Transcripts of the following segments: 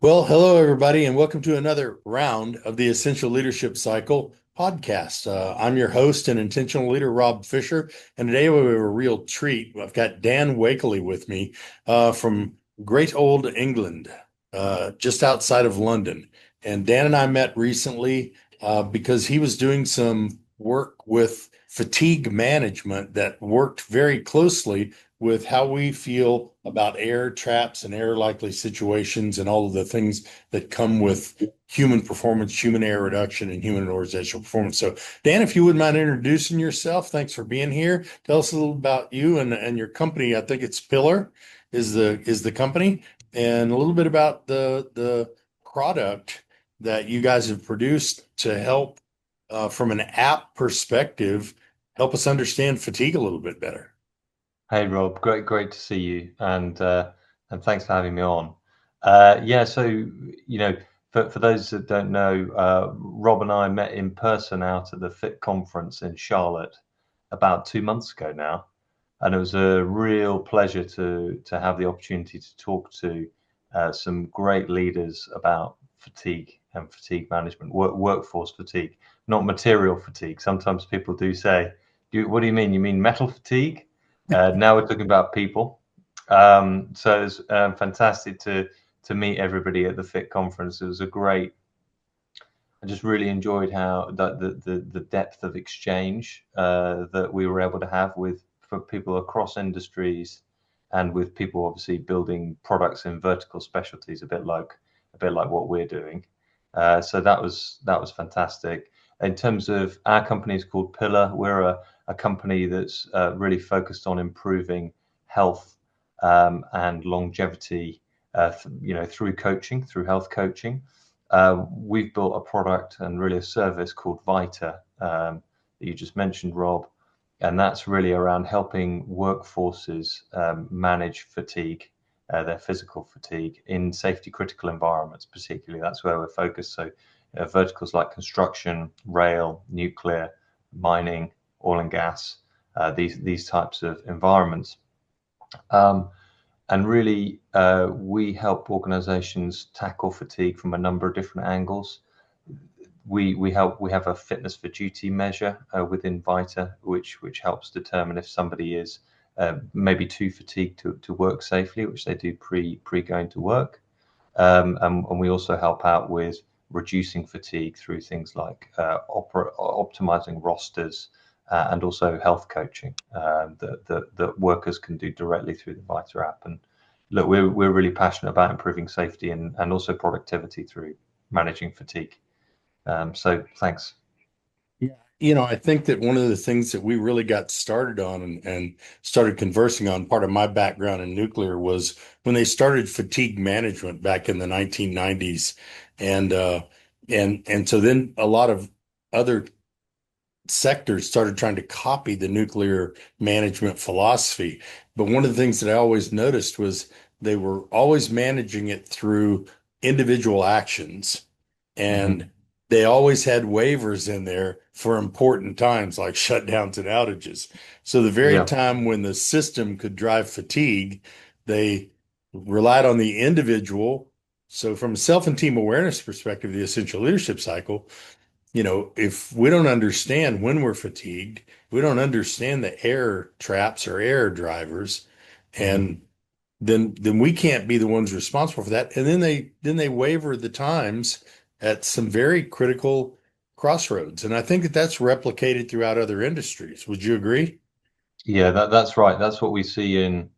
Well, hello, everybody, and welcome to another round of the Essential Leadership Cycle podcast. I'm your host and intentional leader, Rob Fisher, and today we have a real treat. I've got Dan Wakerley with me from great old England, just outside of London. And Dan and I met recently because he was doing some work with fatigue management that worked very closely with how we feel about air traps and air likely situations and all of the things that come with human performance, human error reduction, and human organizational performance. So, Dan, if you wouldn't mind introducing yourself, thanks for being here. Tell us a little about you and your company. I think it's Pillar is the company, and a little bit about the product that you guys have produced to help from an app perspective, help us understand fatigue a little bit better. Hey Rob, great to see you, and thanks for having me on. Yeah, so for those that don't know, Rob and I met in person out at the Fit conference in Charlotte about 2 months ago now, and it was a real pleasure to have the opportunity to talk to some great leaders about fatigue and fatigue management, workforce fatigue, not material fatigue. Sometimes people do say, "What do you mean? You mean metal fatigue?" Now we're talking about people. So it's fantastic to meet everybody at the Fit conference. It was a great. I just really enjoyed how the depth of exchange that we were able to have with for people across industries, and with people obviously building products in vertical specialties, a bit like what we're doing. So that was fantastic. In terms of our company is called Pillar. We're a company that's really focused on improving health and longevity, through coaching, through health coaching. We've built a product and really a service called Vita, that you just mentioned, Rob, and that's really around helping workforces manage fatigue, their physical fatigue in safety critical environments. Particularly, that's where we're focused. So, verticals like construction, rail, nuclear, mining, oil and gas, these types of environments. Um, and really, we help organizations tackle fatigue from a number of different angles. We have a fitness for duty measure within Vita, which helps determine if somebody is maybe too fatigued to work safely, which they do pre going to work. And we also help out with reducing fatigue through things like optimizing rosters, and also health coaching that workers can do directly through the Vita app. And look, we're really passionate about improving safety and also productivity through managing fatigue. So thanks. Yeah. I think that one of the things that we really got started on and started conversing on, part of my background in nuclear was when they started fatigue management back in the 1990s. And so then a lot of other sectors started trying to copy the nuclear management philosophy. But one of the things that I always noticed was they were always managing it through individual actions. Hmm. And they always had waivers in there for important times like shutdowns and outages. So the very Yeah. time when the system could drive fatigue, they relied on the individual. So from a self and team awareness perspective, the essential leadership cycle, if we don't understand when we're fatigued, we don't understand the air traps or air drivers, Hmm. and then we can't be the ones responsible for that. And then they waver the times at some very critical crossroads. And I think that that's replicated throughout other industries. Would you agree? Yeah, that's right. That's what we see in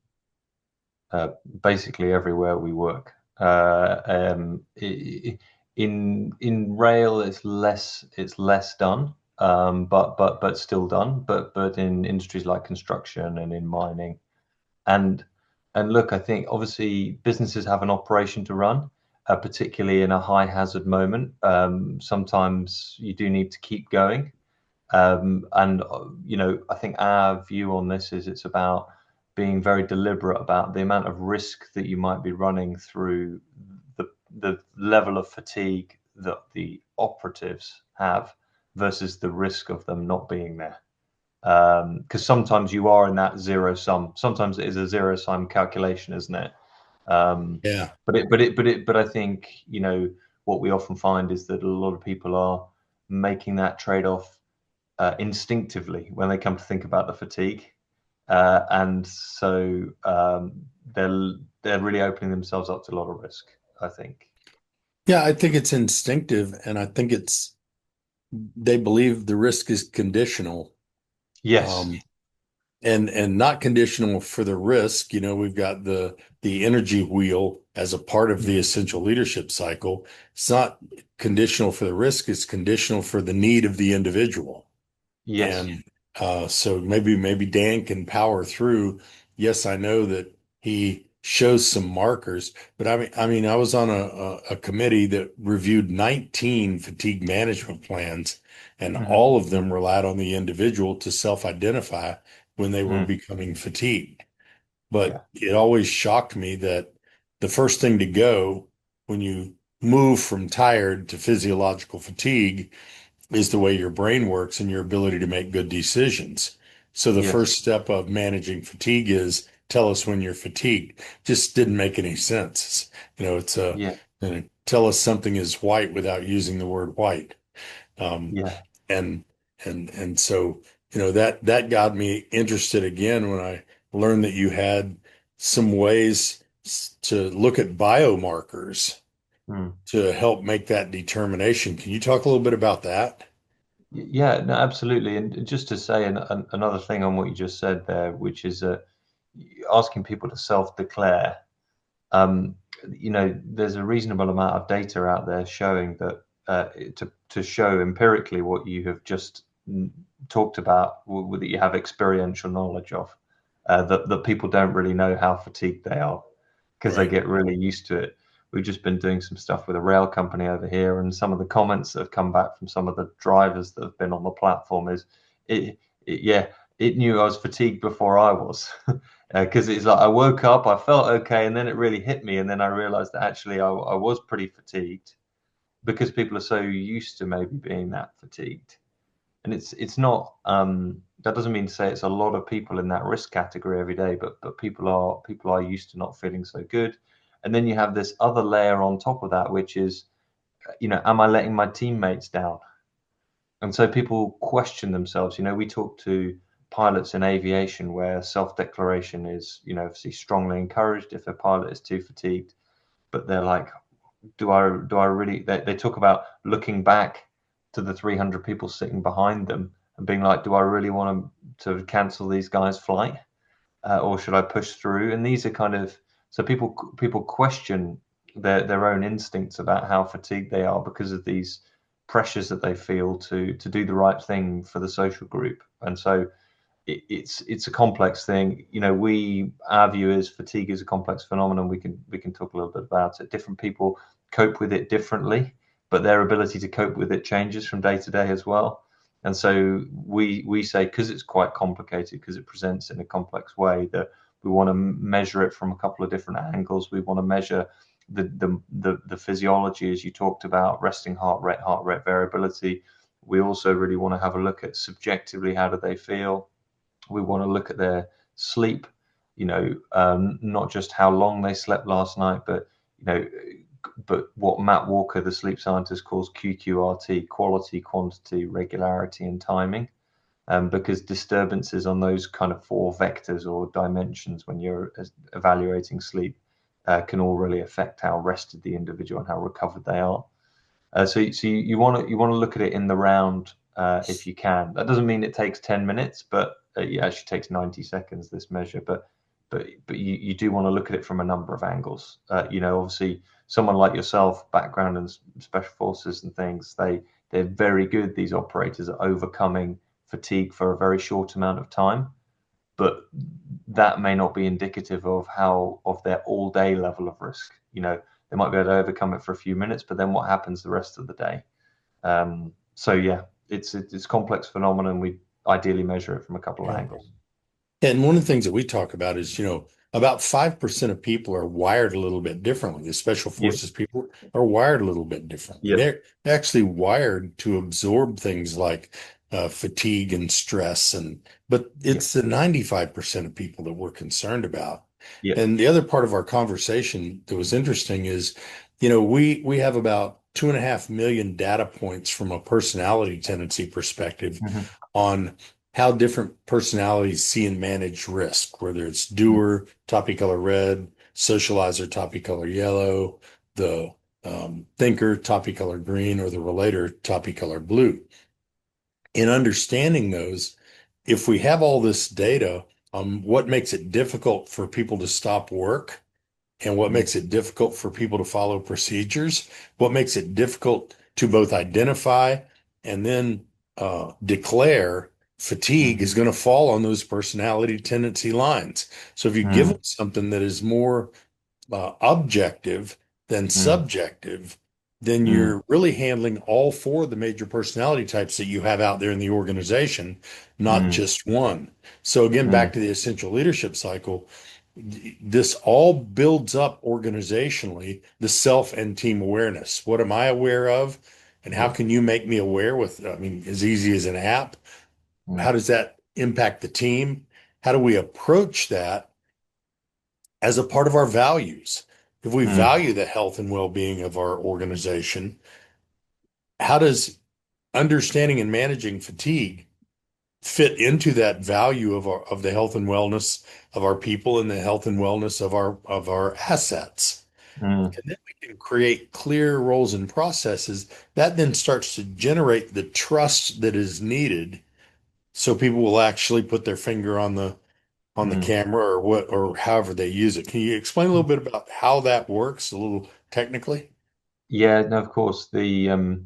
uh, basically everywhere we work. In rail, it's less done, but still done. But in industries like construction and in mining, and and look, I think obviously businesses have an operation to run, particularly in a high hazard moment. Sometimes you do need to keep going. And I think our view on this is it's about being very deliberate about the amount of risk that you might be running through the level of fatigue that the operatives have versus the risk of them not being there. Because sometimes you are in that zero sum. Sometimes it is a zero sum calculation, isn't it? Yeah. But I think, what we often find is that a lot of people are making that trade-off instinctively when they come to think about the fatigue, and so they're really opening themselves up to a lot of risk, I think. Yeah, I think it's instinctive, and I think they believe the risk is conditional. Yes. Um, and not conditional for the risk. We've got the energy wheel as a part of the Mm. essential leadership cycle. It's not conditional for the risk, it's conditional for the need of the individual. Yes. And so maybe Dan can power through. Yes, I know that he shows some markers, but I mean, I was on a committee that reviewed 19 fatigue management plans, and Hmm. all of them relied on the individual to self-identify when they were Mm. becoming fatigued. Yeah. But it always shocked me that the first thing to go when you move from tired to physiological fatigue is the way your brain works and your ability to make good decisions. So the Yes. first step of managing fatigue is tell us when you're fatigued. Just didn't make any sense. It's Yeah. tell us something is white without using the word white. Um, Yeah. and and so that got me interested again when I learned that you had some ways to look at biomarkers Mm. to help make that determination. Can you talk a little bit about that? Yeah, no, absolutely. And just to say another thing on what you just said there, which is asking people to self-declare. Um, there's a reasonable amount of data out there showing that to show empirically what you have just talked about, that you have experiential knowledge of, that people don't really know how fatigued they are because they Right. get really used to it. We've just been doing some stuff with a rail company over here, and some of the comments that have come back from some of the drivers that have been on the platform is, yeah, it knew I was fatigued before I was. Because it's like I woke up, I felt okay, and then it really hit me, and then I realized that actually I was pretty fatigued because people are so used to maybe being that fatigued. And it's not that doesn't mean to say it's a lot of people in that risk category every day, but people are used to not feeling so good. And then you have this other layer on top of that, which is, am I letting my teammates down? And so people question themselves. We talk to pilots in aviation where self-declaration is, obviously strongly encouraged if a pilot is too fatigued. But they're like, do I really? They talk about looking back to the 300 people sitting behind them and being like, do I really want to cancel these guys' flight, or should I push through? And these are kind of, so people question their own instincts about how fatigued they are because of these pressures that they feel to do the right thing for the social group. And so it's a complex thing. Our view is fatigue is a complex phenomenon. We can talk a little bit about it. Different people cope with it differently, but their ability to cope with it changes from day to day as well. And so we say, because it's quite complicated, because it presents in a complex way, that we want to measure it from a couple of different angles. We want to measure the physiology, as you talked about, resting heart rate variability. We also really want to have a look at subjectively, how do they feel. We want to look at their sleep, not just how long they slept last night, but what Matt Walker, the sleep scientist, calls QQRT: quality, quantity, regularity, and timing. Because disturbances on those kind of four vectors or dimensions when you're evaluating sleep can all really affect how rested the individual and how recovered they are. So you want to look at it in the round, if you can. That doesn't mean it takes 10 minutes, but it actually takes 90 seconds, this measure. But you do want to look at it from a number of angles. Obviously, someone like yourself, background in special forces and things, they're very good. These operators are overcoming fatigue for a very short amount of time, but that may not be indicative of their all day level of risk. They might be able to overcome it for a few minutes, but then what happens the rest of the day? So yeah, it's a complex phenomenon. We ideally measure it from a couple of Yeah. angles. And one of the things that we talk about is, about 5% of people are wired a little bit differently. The special Yep. forces people are wired a little bit differently. Yep. They're actually wired to absorb things like fatigue and stress, but Yep. it's the 95% of people that we're concerned about. Yeah. And the other part of our conversation that was interesting is, we have about 2.5 million data points from a personality tendency perspective Hmm. on how different personalities see and manage risk, whether it's Mm. doer, toppy color red, socializer, toppy color yellow, the thinker, toppy color green, or the relator, toppy color blue. In understanding those, if we have all this data, what makes it difficult for people to stop work and what Mm. makes it difficult for people to follow procedures, what makes it difficult to both identify and then declare fatigue is Mm. going to fall on those personality tendency lines. So if you give them Mm. something that is more objective than Mm. subjective, then Mm. you're really handling all four of the major personality types that you have out there in the organization, not Mm. just one. So again, back Mm. to the essential leadership cycle, this all builds up organizationally the self and team awareness. What am I aware of? And how Yeah. can you make me aware with, I mean, as easy as an app? How Mm. does that impact the team? How do we approach that as a part of our values? If we Mm. value the health and well-being of our organization, how does understanding and managing fatigue fit into that value of the health and wellness of our people and the health and wellness of our assets? Mm. And then we can create clear roles and processes that then starts to generate the trust that is needed so people will actually put their finger on the Mm. camera or what or however they use it. Can you explain a little bit about how that works a little technically? Yeah, no, of course. The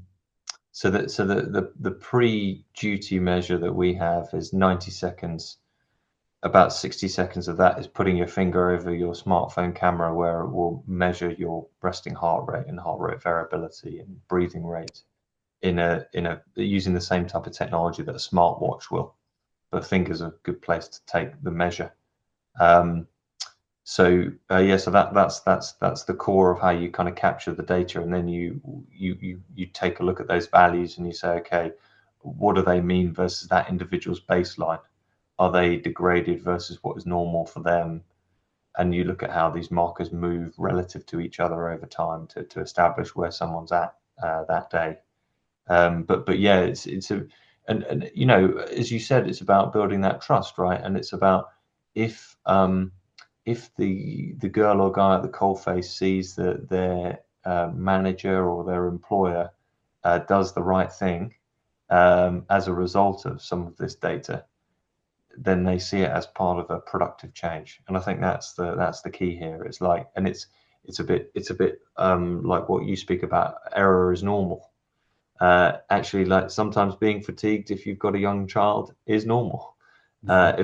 pre-duty measure that we have is 90 seconds. About 60 seconds of that is putting your finger over your smartphone camera where it will measure your resting heart rate and heart rate variability and breathing rate in a using the same type of technology that a smartwatch will. But finger's a good place to take the measure. Um, so that's the core of how you kind of capture the data, and then you take a look at those values and you say, okay, what do they mean versus that individual's baseline? Are they degraded versus what is normal for them? And you look at how these markers move relative to each other over time to establish where someone's at that day. But yeah, it's a and as you said, it's about building that trust, right? And it's about if if the girl or guy at the coalface sees that their manager or their employer does the right thing as a result of some of this data, then they see it as part of a productive change. And I think that's the key here. It's like, and it's a bit like what you speak about. Error is normal. Actually, like sometimes being fatigued if you've got a young child is normal. Mhm.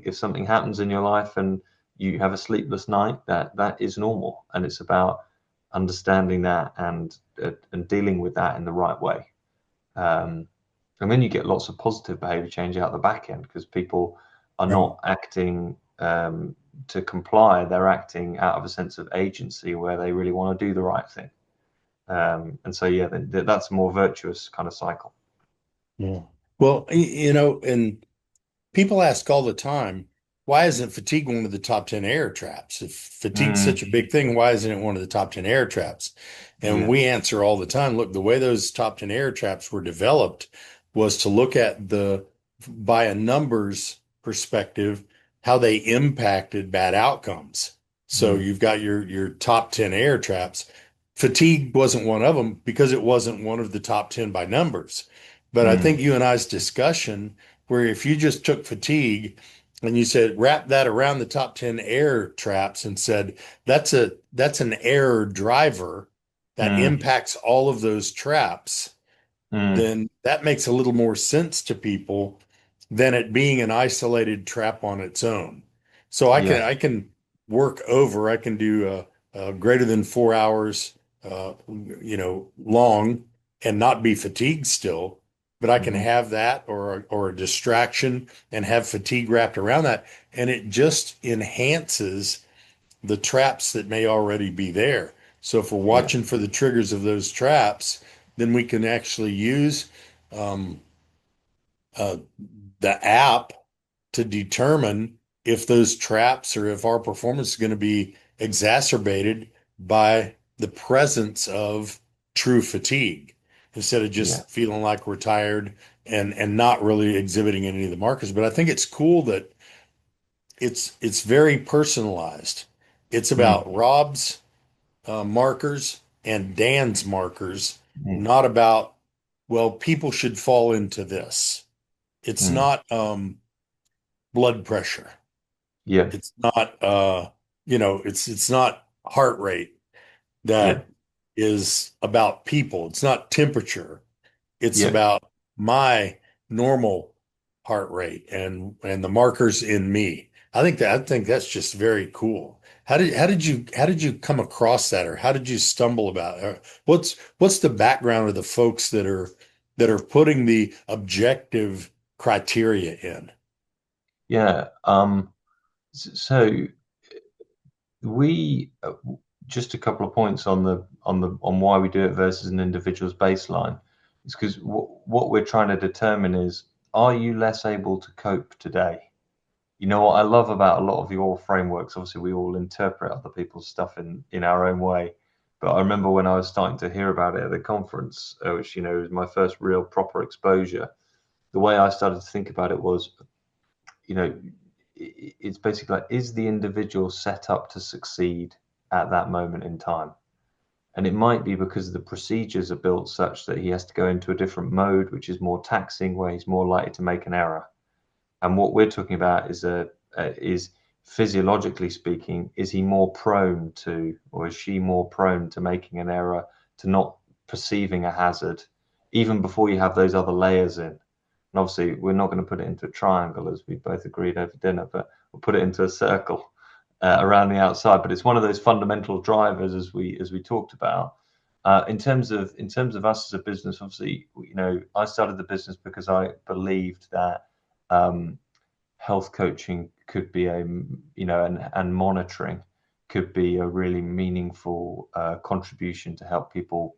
If something happens in your life and you have a sleepless night, that is normal, and it's about understanding that and dealing with that in the right way. Um, and then you get lots of positive behavior change out the back end because people are Right. not acting to comply; they're acting out of a sense of agency where they really want to do the right thing. And so, yeah, that's a more virtuous kind of cycle. Yeah. Well, and people ask all the time, why isn't fatigue one of the top 10 air traps? If fatigue's Mm. such a big thing, why isn't it one of the top 10 air traps? And Yeah. we answer all the time, look, the way those top 10 air traps were developed was to look at by a numbers perspective, how they impacted bad outcomes. So Mm. you've got your top 10 air traps. Fatigue wasn't one of them because it wasn't one of the top 10 by numbers. But I Mm. think you and I's discussion where if you just took fatigue and you said wrap that around the top 10 air traps and said that's an error driver that Mm. impacts all of those traps, Mm. then that makes a little more sense to people than it being an isolated trap on its own. So Yeah. I can work over, I can do greater than 4 hours, long and not be fatigued still, but I can Hmm. have that or a distraction and have fatigue wrapped around that, and it just enhances the traps that may already be there. So if we're Yeah. watching for the triggers of those traps, then we can actually use um, uh, the app to determine. if those traps or if our performance is going to be exacerbated by the presence of true fatigue instead of Yeah. just feeling like we're tired and not really exhibiting any of the markers. But I think it's cool that it's very personalized. It's Mm, about Rob's markers and Dan's markers, mm, not about, well, people should fall into this. It's mm. not blood pressure. Yeah. It's not it's not heart rate Yeah. that is about people. It's not temperature. It's Yeah. about my normal heart rate and the markers in me. I think that's just very cool. How did you come across that, or how did you stumble about it? What's the background of the folks that are putting the objective criteria in? Yeah. So we just a couple of points on on why we do it versus an individual's baseline. It's because what we're trying to determine is, are you less able to cope today? You know what I love about a lot of your frameworks, obviously we all interpret other people's stuff in our own way. But I remember when I was starting to hear about it at the conference, which was my first real proper exposure, the way I started to think about it was, you know, it's basically like, is the individual set up to succeed at that moment in time? And it might be because the procedures are built such that he has to go into a different mode, which is more taxing, where he's more likely to make an error. And what we're talking about is physiologically speaking, is he more prone to, or is she more prone to making an error, to not perceiving a hazard, even before you have those other layers in? And obviously, we're not going to put it into a triangle, as we both agreed over dinner, but we'll put it into a circle around the outside. But it's one of those fundamental drivers, as we talked about. In terms of us as a business, obviously, I started the business because I believed that um, health coaching could be and monitoring could be a really meaningful contribution to help people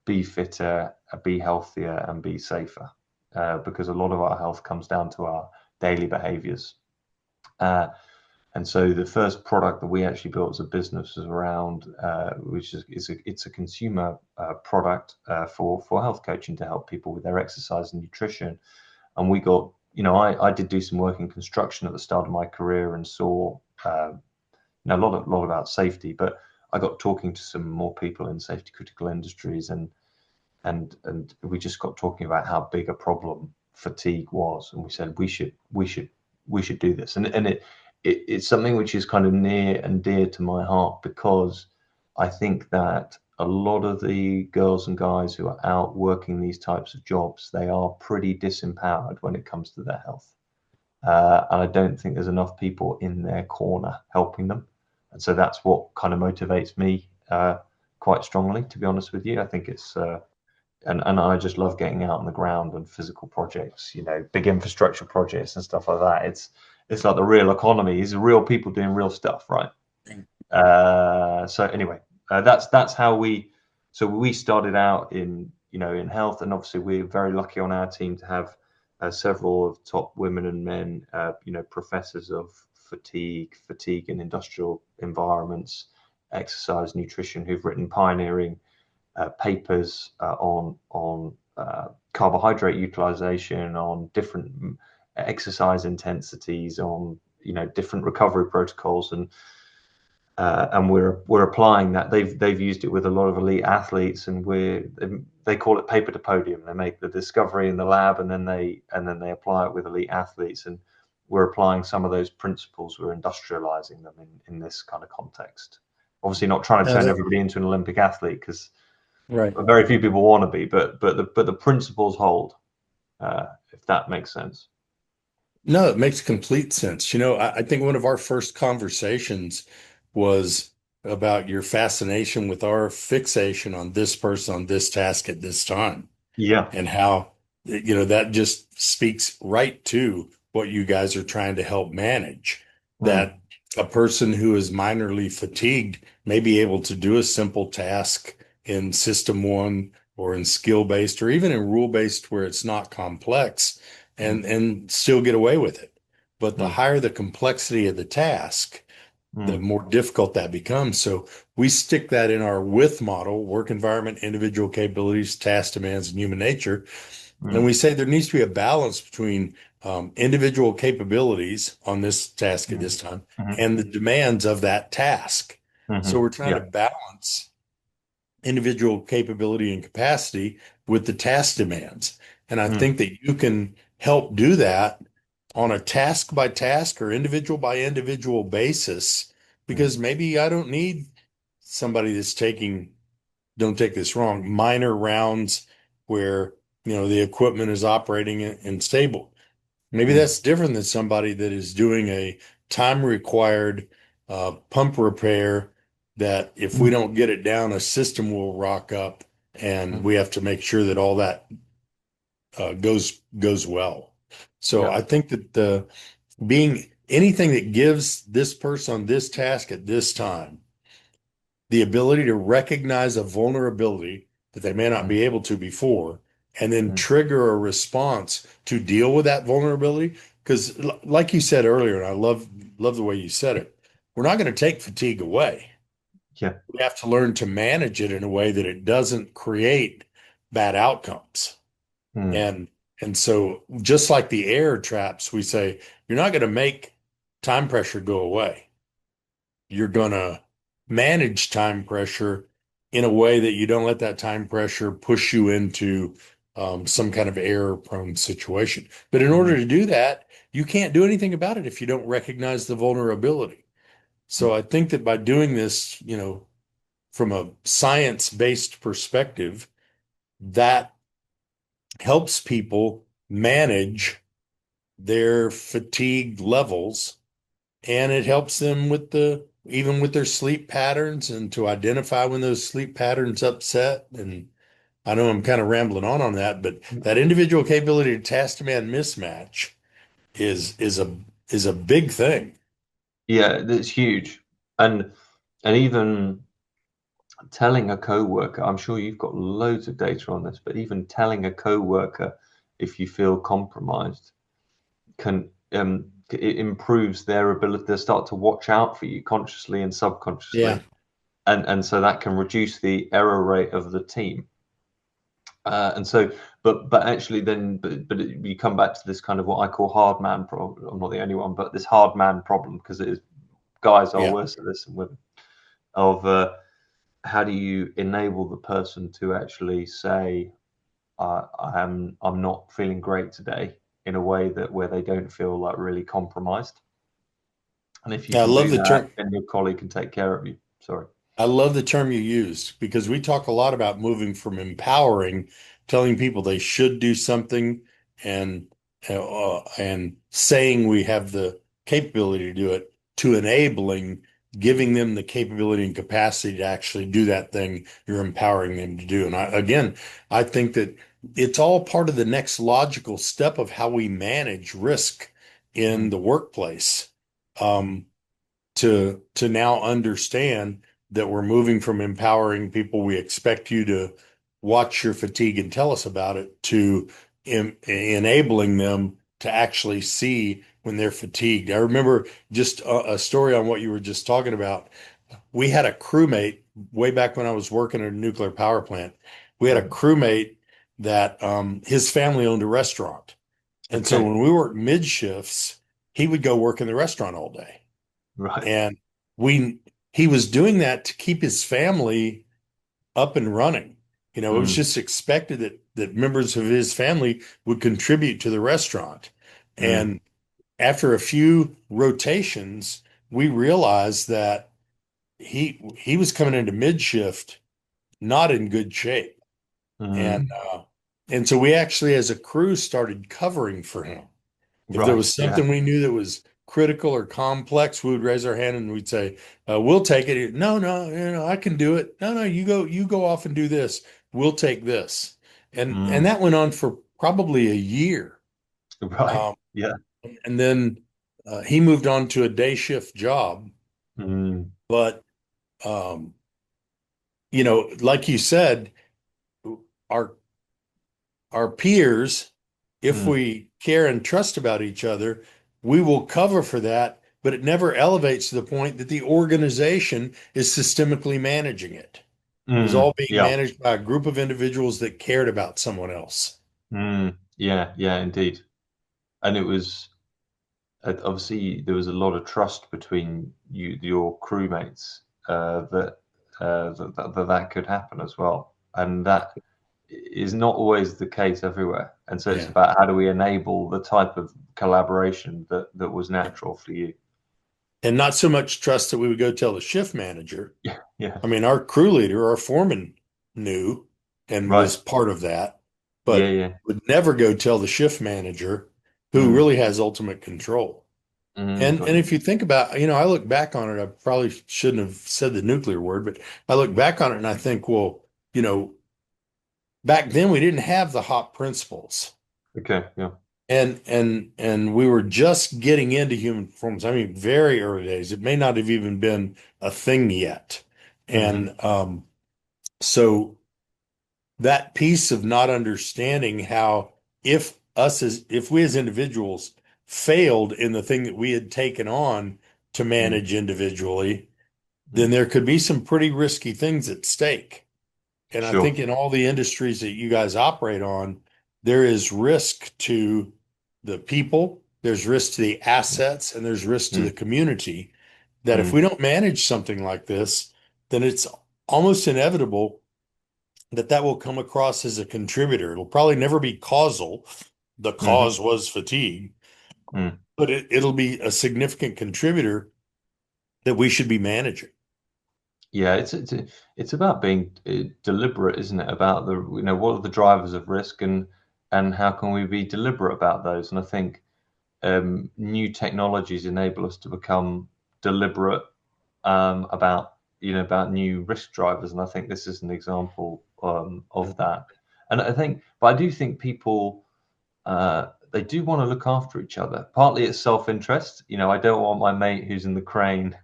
be fitter, be healthier, and be safer. Because a lot of our health comes down to our daily behaviors. Uh, and so the first product that we actually built as a business was around, which it's a consumer product for health coaching to help people with their exercise and nutrition. And we got, I did do some work in construction at the start of my career and saw a lot about safety, but I got talking to some more people in safety critical industries, and we just got talking about how big a problem fatigue was, and we said we should do this, and it's something which is kind of near and dear to my heart, because I think that a lot of the girls and guys who are out working these types of jobs, they are pretty disempowered when it comes to their health. And I don't think there's enough people in their corner helping them. And so that's what kind of motivates me quite strongly, to be honest with you. I think and I just love getting out on the ground and physical projects, big infrastructure projects and stuff like that. It's like the real economy. It's real people doing real stuff, right? So anyway, that's how we. So we started out in health, and obviously we're very lucky on our team to have several of top women and men, professors of fatigue and industrial environments, exercise, nutrition, who've written pioneering papers on carbohydrate utilization, on different exercise intensities, on different recovery protocols, and we're applying that. They've used it with a lot of elite athletes, and they call it paper to podium. They make the discovery in the lab, and then they apply it with elite athletes, and we're applying some of those principles. We're industrializing them in this kind of context. Obviously, not trying to No, turn that, everybody into an Olympic athlete, because right. very few people want to be, but the principles hold, if that makes sense. No, it makes complete sense. I think one of our first conversations was about your fascination with our fixation on this person on this task at this time, Yeah. and how, that just speaks right to what you guys are trying to help manage. Mm, That a person who is minorly fatigued may be able to do a simple task in system one or in skill based or even in rule based where it's not complex mm, and still get away with it. but the mm, higher the complexity of the task, the mm, more difficult that becomes. So we stick that in our WITH model, work environment, individual capabilities, task demands, and human nature. And mm, we say there needs to be a balance between individual capabilities on this task at mm, this time mhm, and the demands of that task. So mhm. we're trying Yeah. to balance individual capability and capacity with the task demands. And I Mm, think that you can help do that on a task by task or individual by individual basis, mm, because maybe I don't need somebody that's taking, don't take this wrong, minor rounds where, the equipment is operating and stable. Maybe mm, that's different than somebody that is doing a time required pump repair that if we mm, don't get it down, a system will rock up and mm. we have to make sure that all that goes well. So Yeah. I think that the being anything that gives this person on this task at this time the ability to recognize a vulnerability that they may not Mm, be able to before, and then mm. trigger a response to deal with that vulnerability. Because, like you said earlier, and I love the way you said it, we're not going to take fatigue away. Yeah. We have to learn to manage it in a way that it doesn't create bad outcomes. Mm, And and so, just like the air traps, we say you're not going to make time pressure go away. You're going to manage time pressure in a way that you don't let that time pressure push you into some kind of error prone situation. But in order mm, to do that, you can't do anything about it if you don't recognize the vulnerability. mm, So I think that by doing this, from a science-based perspective, that helps people manage their fatigue levels and it helps them with the even with their sleep patterns and to identify when those sleep patterns upset. And I know I'm kind of rambling on that, but mm. that individual capability to task demand mismatch is a big thing. Yeah, that's huge. And even telling a coworker, I'm sure you've got loads of data on this, but even telling a coworker if you feel compromised can it improves their ability to start to watch out for you consciously and Yeah. subconsciously. And so that can reduce the error rate of the team. And so, but actually, but you come back to this kind of what I call hard man problem. I'm not the only one, but this hard man problem because it is guys are Yeah. worse at this than women. Of how do you enable the person to actually say, I'm not feeling great today in a way that where they don't feel like really compromised. And if you I can love do the that, term. then your colleague can take care of you. Sorry. I love the term you used because we talk a lot about moving from empowering, telling people they should do something, and and saying we have the capability to do it, to enabling, giving them the capability and capacity to actually do that thing you're empowering them to do. And I think that it's all part of the next logical step of how we manage risk in Mm, the workplace. To now understand that we're moving from empowering people, we expect you to watch your fatigue and tell us about it, to enabling them to actually see when they're fatigued. I remember just a story on what you were just talking about. We had a crewmate way back when I was working at a nuclear power plant. We had a mm. crewmate that his family owned a restaurant. And so Okay. when we worked mid shifts, he would go work in the restaurant all day. Right. And we he was doing that to keep his family up and running. It was Mm, just expected that members of his family would contribute to the restaurant. mm, And after a few rotations, we realized that he was coming into mid shift not in good shape. And mm. and so we actually as a crew started covering for him. If there Right. was Yeah. something we knew that was critical or complex, we would raise our hand and we'd say, "We'll take it." No, no, I can do it. No, no, you go off and do this. We'll take this. And Mm, that went on for probably a year. right. Um, Yeah. and then he moved on to a day shift job. Mm, But um, like you said, our our peers, if mm, we care and trust about each other, we will cover for that, but it never elevates to the point that the organization is systemically managing it. It was all being Yeah. managed by a group of individuals that cared about someone else. Yeah. Yeah. Indeed. And it was obviously there was a lot of trust between your crewmates that could happen as well, and that is not always the case everywhere. And so it's Yeah. about how do we enable the type of collaboration that was Yeah. natural for you. And not so much trust that we would go tell the shift manager. Yeah. Yeah. I mean, our crew leader, our foreman knew and Right. was part of that, Yeah. but Yeah. would never go tell the shift manager who Mm, really has ultimate control. And got you. if you think about, I look back on it, I probably shouldn't have said the nuclear word, but I look back on it and I think, well, back then we didn't have the hop principles. Okay. Yeah. And we were just getting into human performance. I mean, very early days. It may not have even been a thing yet. Hmm. And so that piece of not understanding how if we as individuals failed in the thing that we had taken on to Mm, manage individually, then mm. there could be some pretty risky things at stake. And I think Sure. in all the industries that you guys operate on, there is risk to the people, there's risk to the assets, and there's risk to the Mm, community that if mm, we don't manage something like this, then it's almost inevitable that that will come across as a contributor. It'll probably never be causal. The hmm. cause was fatigue, Mm. but it'll be a significant contributor that we should be managing. Yeah, it's about being deliberate, isn't it? About what are the drivers of risk, and how can we be deliberate about those? And I think new technologies enable us to become deliberate about about new risk drivers, and I think this is an example of that. And but I do think people they do want to look after each other. Partly it's self-interest. I don't want my mate who's in the crane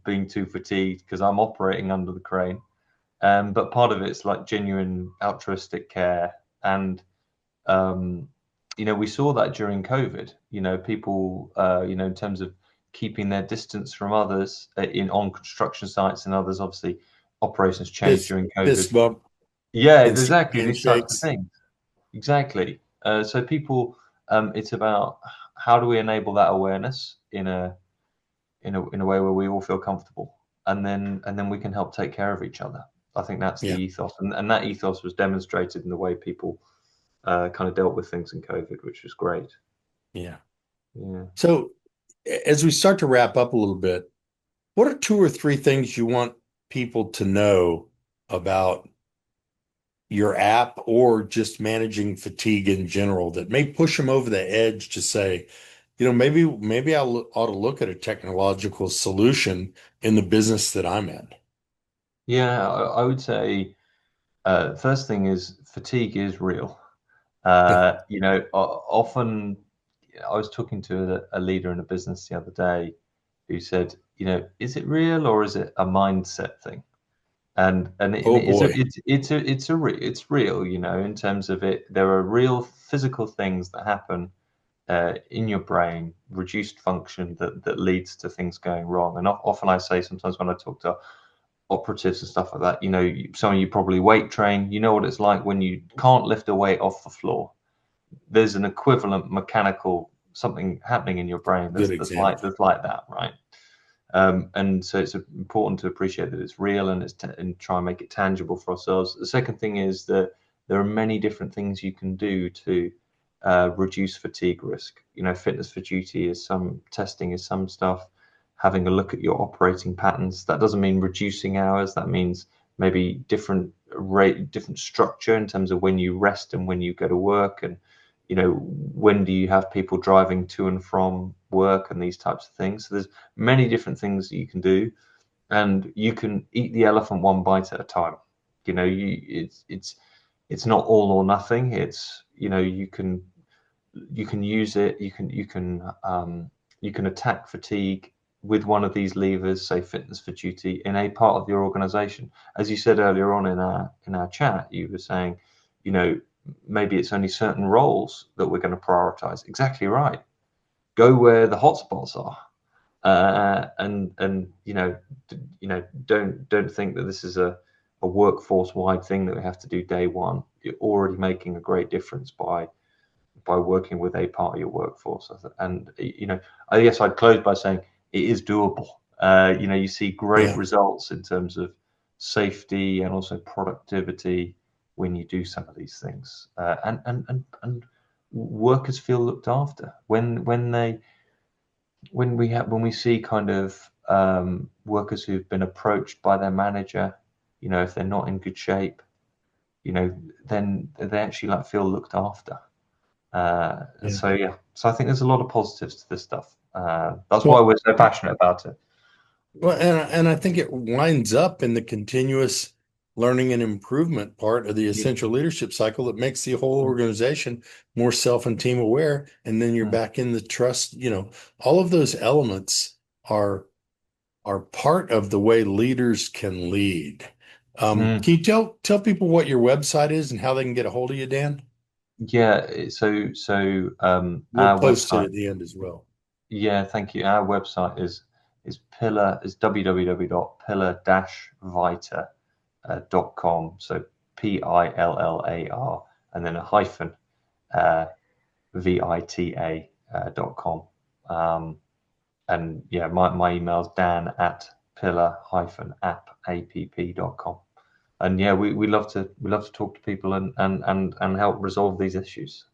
being too fatigued because I'm operating under the crane. But part of it's like genuine altruistic care. And, um, we saw that during COVID, people, in terms of keeping their distance from others on construction sites and others, obviously operations changed Fist, during fist COVID. bump Yeah, and certain exactly. These types of handshakes. things. Exactly. So people, it's about how do we enable that awareness in a way where we all feel comfortable, and then we can help take care of each other. I think that's the Yeah, ethos, and that ethos was demonstrated in the way people kind of dealt with things in COVID, which was great. yeah. Yeah. So as we start to wrap up a little bit, what are two or three things you want people to know about your app or just managing fatigue in general that may push them over the edge to say, maybe ought to look at a technological solution in the business that I'm in. Yeah, I would say first thing is fatigue is real. Often I was talking to a leader in a business the other day who said, is it real or is it a mindset thing? And Oh it's a boy. it's real, in terms of it. There are real physical things that happen in your brain, reduced function that leads to things going wrong. And often I say, sometimes when I talk to operatives and stuff like that, some of you probably weight train. You know what it's like when you can't lift a weight off the floor. There's an equivalent mechanical something happening in your brain Good that's example. like that, right? And so it's important to appreciate that it's real, and try and make it tangible for ourselves. The second thing is that there are many different things you can do to reduce fatigue risk. Fitness for duty is some testing, is some stuff. Having a look at your operating patterns. That doesn't mean reducing hours. That means maybe different rate, different structure in terms of when you rest and when you go to work, and when do you have people driving to and from work, and these types of things. So there's many different things that you can do, and you can eat the elephant one bite at a time. It's not all or nothing. It's you can use it. You can attack fatigue with one of these levers, say fitness for duty, in a part of your organization. As you said earlier on in our chat, you were saying, you know, maybe it's only certain roles that we're going to prioritize. Exactly right. go where the hotspots are, and don't think that this is a workforce wide thing that we have to do day one. You're already making a great difference by working with a part of your workforce. And I guess I'd close by saying it is doable. You see great Yeah. results in terms of safety and also productivity when you do some of these things, and workers feel looked after when we see kind of workers who've been approached by their manager, if they're not in good shape, then they actually like feel looked after. Yeah. So yeah, so I think there's a lot of positives to this stuff. That's why Well, we're so passionate about it. well, and I think it winds up in the continuous learning and improvement part of the Yeah. essential leadership cycle that makes the whole organization more self and team aware. And then you're Mm. back in the trust, all of those elements are are part of the way leaders can lead. Mm. Can you tell people what your website is and how they can get a hold of you, Dan? Yeah, so We'll our post it website. at the end as well. Yeah, thank you. Our website is pillar is www.pillar-vita.com. So PILLAR and then a hyphen uh, VITA.com. And yeah, my email's dan at pillar-app.com. And yeah, we love to talk to people and help resolve these issues.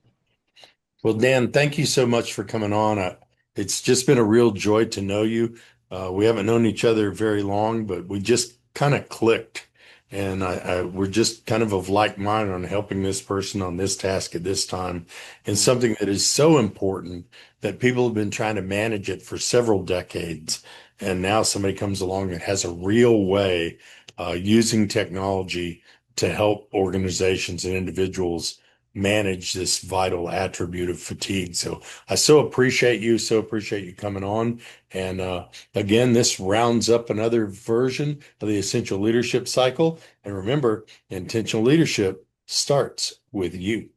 Well, Dan, thank you so much for coming on. It's just been a real joy to know you. We haven't known each other very long, but we just kind of clicked. And we're just kind of like mind on helping this person on this task at this time, and Mm. something that is so important that people have been trying to manage it for several decades. And now somebody comes along that has a real way using technology to help organizations and individuals manage this vital attribute of fatigue. So I so appreciate you coming on. And again, this rounds up another version of the essential leadership cycle. And remember, intentional leadership starts with you.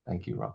Thank you, Rob.